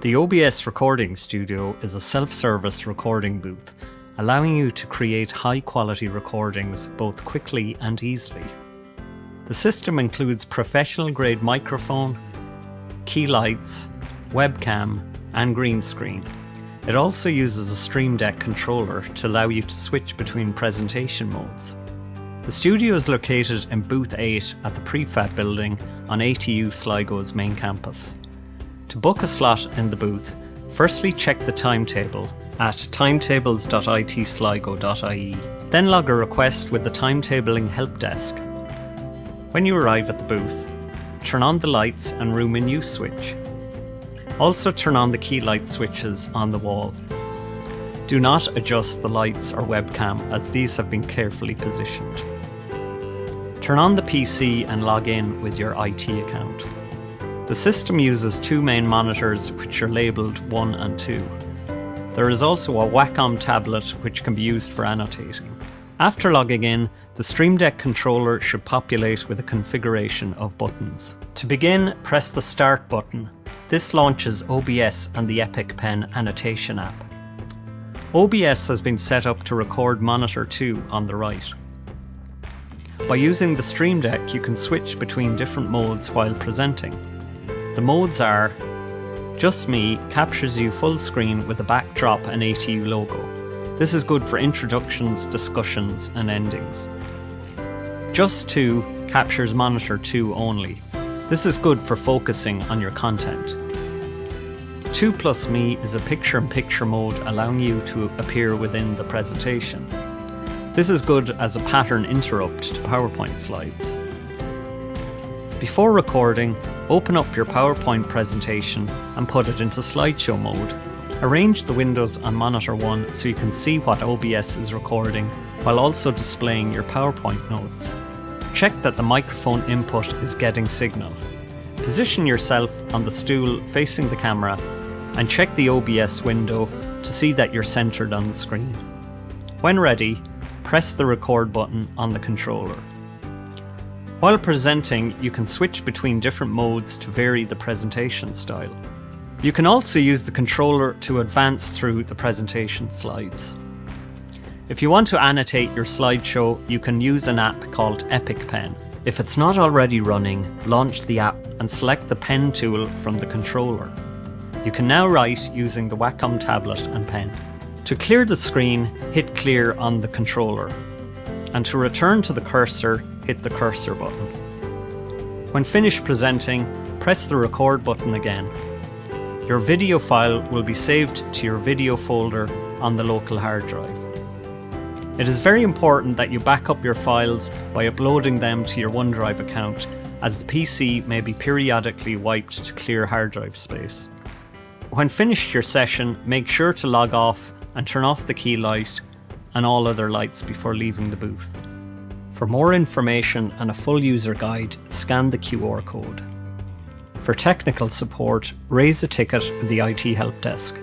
The OBS Recording Studio is a self-service recording booth, allowing you to create high-quality recordings both quickly and easily. The system includes professional-grade microphone, key lights, webcam, and green screen. It also uses a Stream Deck controller to allow you to switch between presentation modes. The studio is located in Booth 8 at the Prefab building on ATU Sligo's main campus. To book a slot in the booth, firstly check the timetable at timetables.itsligo.ie. Then log a request with the timetabling help desk. When you arrive at the booth, turn on the lights and room in use switch. Also turn on the key light switches on the wall. Do not adjust the lights or webcam as these have been carefully positioned. Turn on the PC and log in with your IT account. The system uses two main monitors which are labelled 1 and 2. There is also a Wacom tablet which can be used for annotating. After logging in, the Stream Deck controller should populate with a configuration of buttons. To begin, press the Start button. This launches OBS and the Epic Pen annotation app. OBS has been set up to record monitor 2 on the right. By using the Stream Deck, you can switch between different modes while presenting. The modes are: Just Me captures you full screen with a backdrop and ATU logo. This is good for introductions, discussions, and endings. Just 2 captures monitor 2 only. This is good for focusing on your content. 2+Me is a picture-in-picture mode allowing you to appear within the presentation. This is good as a pattern interrupt to PowerPoint slides. Before recording, open up your PowerPoint presentation and put it into slideshow mode. Arrange the windows on monitor 1 so you can see what OBS is recording while also displaying your PowerPoint notes. Check that the microphone input is getting signal. Position yourself on the stool facing the camera and check the OBS window to see that you're centered on the screen. When ready, press the record button on the controller. While presenting, you can switch between different modes to vary the presentation style. You can also use the controller to advance through the presentation slides. If you want to annotate your slideshow, you can use an app called Epic Pen. If it's not already running, launch the app and select the pen tool from the controller. You can now write using the Wacom tablet and pen. To clear the screen, hit clear on the controller. And to return to the cursor, hit the cursor button. When finished presenting, press the record button again. Your video file will be saved to your video folder on the local hard drive. It is very important that you back up your files by uploading them to your OneDrive account, as the PC may be periodically wiped to clear hard drive space. When finished your session, make sure to log off and turn off the key light and all other lights before leaving the booth. For more information and a full user guide, scan the QR code. For technical support, raise a ticket with the IT help desk.